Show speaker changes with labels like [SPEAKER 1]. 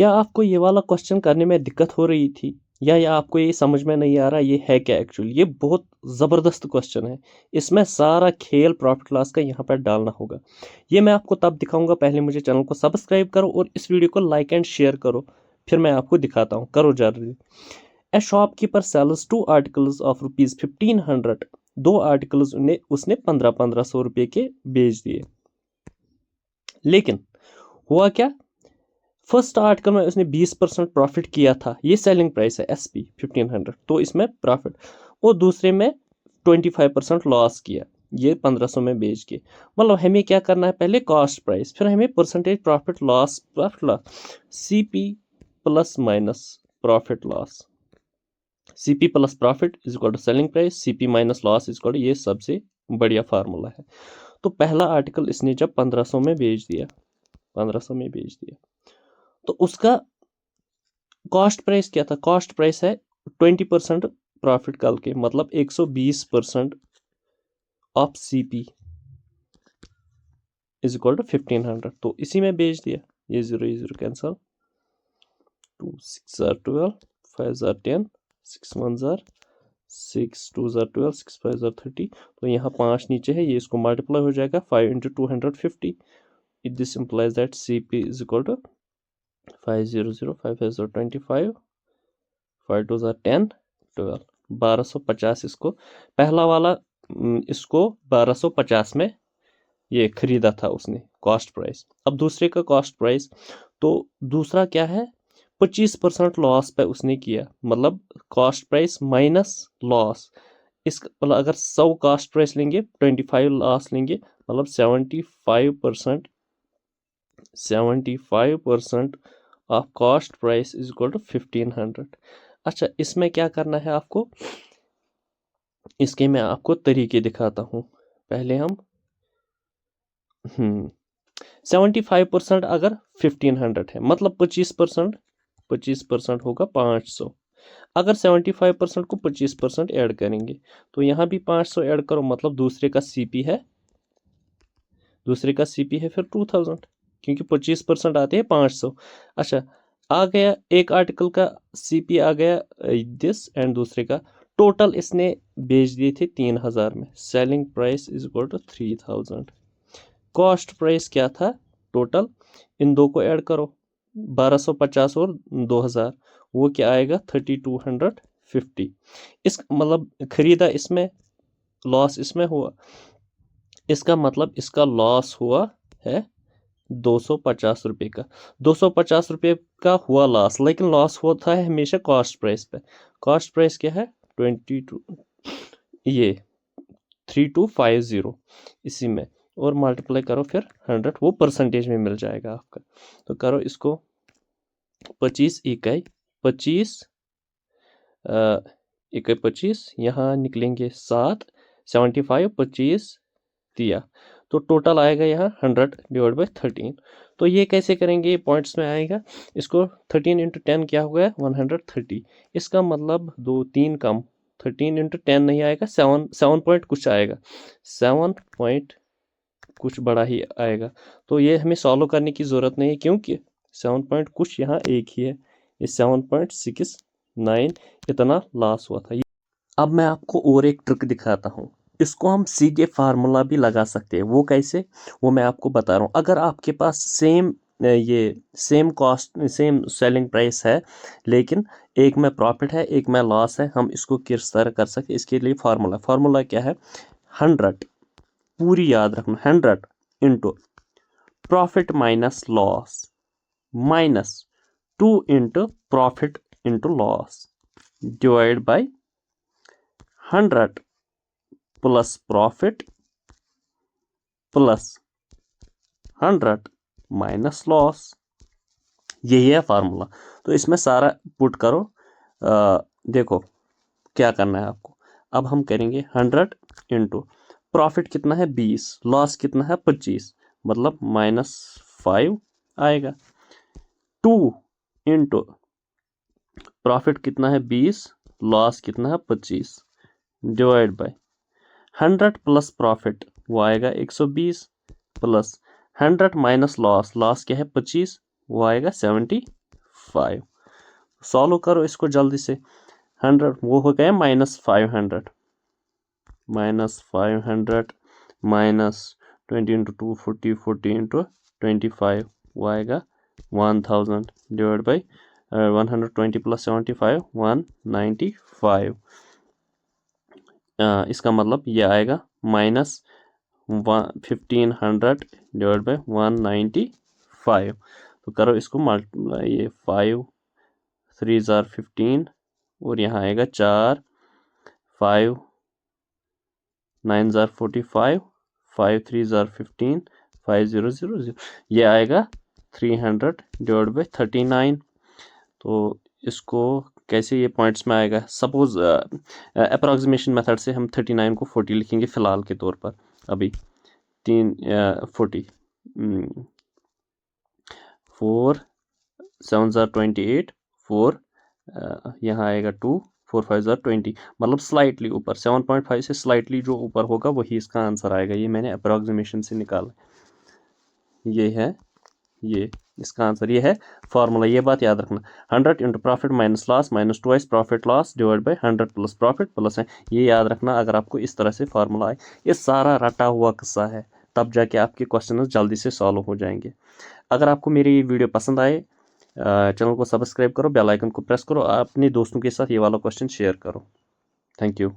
[SPEAKER 1] क्या आपको ये वाला क्वेश्चन करने में दिक्कत हो रही थी या आपको ये समझ में नहीं आ रहा ये है क्या एक्चुअली? ये बहुत ज़बरदस्त क्वेश्चन है। इसमें सारा खेल प्रॉफिट लॉस का यहाँ पर डालना होगा। ये मैं आपको तब दिखाऊंगा, पहले मुझे चैनल को सब्सक्राइब करो और इस वीडियो को लाइक एंड शेयर करो, फिर मैं आपको दिखाता हूँ। करो जल्दी। A shopkeeper sells 2 articles of ₹1500। 2 articles उसने 1500 रुपये के बेच दिए। लेकिन हुआ क्या, फर्स्ट आर्टिकल में उसने 20% प्रॉफिट किया था, ये सेलिंग प्राइस है SP 1500, तो इसमें प्रॉफिट। और दूसरे में 25% लॉस किया, ये 1500 में बेच के। मतलब हमें क्या करना है, पहले कॉस्ट प्राइस, फिर हमें percentage profit loss CP plus minus profit loss. CP plus profit is equal to selling price, CP minus loss is equal to, ये सबसे बढ़िया फार्मूला है। तो पहला आर्टिकल इसने जब 1500 में बेच दिया, 1500 में बेच दिया, तो उसका कॉस्ट प्राइस क्या था? कॉस्ट प्राइस है 20% प्रॉफिट कल के, मतलब 120% of CP is equal to 1500। तो इसी में बेच दिया। ये 0 कैंसल, 2 6 12, 5 10, 6 1 6 2 12, 6 5 30। तो यहाँ 5 नीचे है, ये इसको मल्टीप्लाई हो जाएगा 5 × 250। This implies that CP is equal to 500, 5 5 25, 5 2 10, 12, 1250। इसको पहला वाला इसको 1250 में ये खरीदा था उसने, कॉस्ट प्राइस। अब दूसरे का कॉस्ट प्राइस, तो दूसरा क्या है, 25% लॉस पे उसने किया, मतलब कॉस्ट प्राइस माइनस लॉस। इस मतलब अगर 100 कॉस्ट प्राइस लेंगे, 25 लॉस लेंगे, मतलब 75% of cost price is equal to 1500। अच्छा, इसमें क्या करना है आपको, इसके मैं आपको तरीके दिखाता हूँ। पहले हम 75% अगर 1500 है, मतलब 25% होगा 500। अगर 75% को 25% ऐड करेंगे, तो यहाँ भी 500 ऐड करो, मतलब दूसरे का CP है, फिर 2000, क्योंकि 25% आते हैं 500। अच्छा, आ गया एक आर्टिकल का CP आ गया दिस, एंड दूसरे का टोटल इसने बेच दिए थे 3000 में। Selling price is equal to 3000। Cost price क्या था टोटल, इन दो को ऐड करो, 1250 और 2000, वो क्या आएगा 3250। इस मतलब खरीदा इसमें, लॉस इसमें हुआ, इसका मतलब इसका लॉस हुआ है 250 रुपये का। 250 रुपये का हुआ लॉस, लेकिन लॉस होता है हमेशा कॉस्ट प्राइस पे। कॉस्ट प्राइस क्या है 22, ये 3250, इसी में, और मल्टीप्लाई करो फिर 100, वो परसेंटेज में मिल जाएगा आपका। तो करो इसको 25 इकाई 25 इकाई 25, यहाँ निकलेंगे 7, 75 25 दिया, तो टोटल आएगा यहाँ 100 डिवाइड बाई 13। तो ये कैसे करेंगे, पॉइंट्स में आएगा। इसको 13 × 10 क्या हो गया 130। इसका मतलब 2 3 कम, 13 × 10 नहीं आएगा, 7 पॉइंट कुछ आएगा, 7 पॉइंट कुछ बड़ा ही आएगा। तो ये हमें सॉल्व करने की ज़रूरत नहीं है, क्योंकि 7 पॉइंट कुछ यहाँ एक ही है, ये 7.69 इतना लॉस हुआ था। अब मैं आपको और एक ट्रिक दिखाता हूँ, इसको हम सीधे फार्मूला भी लगा सकते हैं। वो कैसे, वो मैं आपको बता रहा हूँ। अगर आपके पास same cost, same selling price है, लेकिन एक में प्रॉफिट है एक में लॉस है, हम इसको किस तरह कर सकते, इसके लिए फार्मूला क्या है, 100, पूरी याद रखना, 100 into profit minus loss minus 2 into profit into loss divide by 100 plus profit plus 100 minus loss. यही है फार्मूला। तो इसमें सारा पुट करो, देखो क्या करना है आपको। अब हम करेंगे 100 इंटू प्रॉफिट कितना है 20, लॉस कितना है 25, मतलब -5 आएगा। 2 इंटू प्रॉफिट कितना है 20, लॉस कितना है 25, डिवाइड बाय 100 प्लस प्रॉफिट, वो आएगा 120, प्लस 100 माइनस लॉस, लॉस क्या है 25, वो आएगा 75। 5। सॉल्व करो इसको जल्दी से। 100 वो हो गया -500, -500 माइनस 20 इंटू 2 40, 40 इंटू 25 वो आएगा 1000 डिवाइड बाई 120 प्लस 75 195। इसका मतलब ये आएगा -1500 डिवाइड बाई 195। तो करो इसको मल्टीप्लाई, ये 5 3 जार 15 और यहाँ आएगा 4 5 9 जार 45 5 3 जार 15 5000, ये आएगा 300 डिवाइड बाई 39। तो इसको कैसे ये पॉइंट्स में आएगा? सपोज अप्रॉक्सीमेशन मेथड से हम 39 को 40 लिखेंगे फ़िलहाल के तौर पर। अभी 40 4 7 जार 28 4 यहाँ आएगा 2 4 5 जार 20, मतलब स्लाइटली ऊपर 7.5 से स्लाइटली जो ऊपर होगा वही इसका आंसर आएगा। ये मैंने अप्रॉक्सीमेशन से निकाला, ये है ये इसका आंसर, ये है फार्मूला, ये बात याद रखना। 100 into profit minus loss minus twice profit loss divide by 100 plus profit plus है, ये याद रखना। अगर आपको इस तरह से फार्मूला आए, ये सारा रटा हुआ किस्सा है, तब जाके आपके क्वेश्चन जल्दी से सॉल्व हो जाएंगे। अगर आपको मेरी ये वीडियो पसंद आए, चैनल को सब्सक्राइब करो, बेल आइकन को प्रेस करो, अपने दोस्तों के साथ ये वाला क्वेश्चन शेयर करो। Thank you.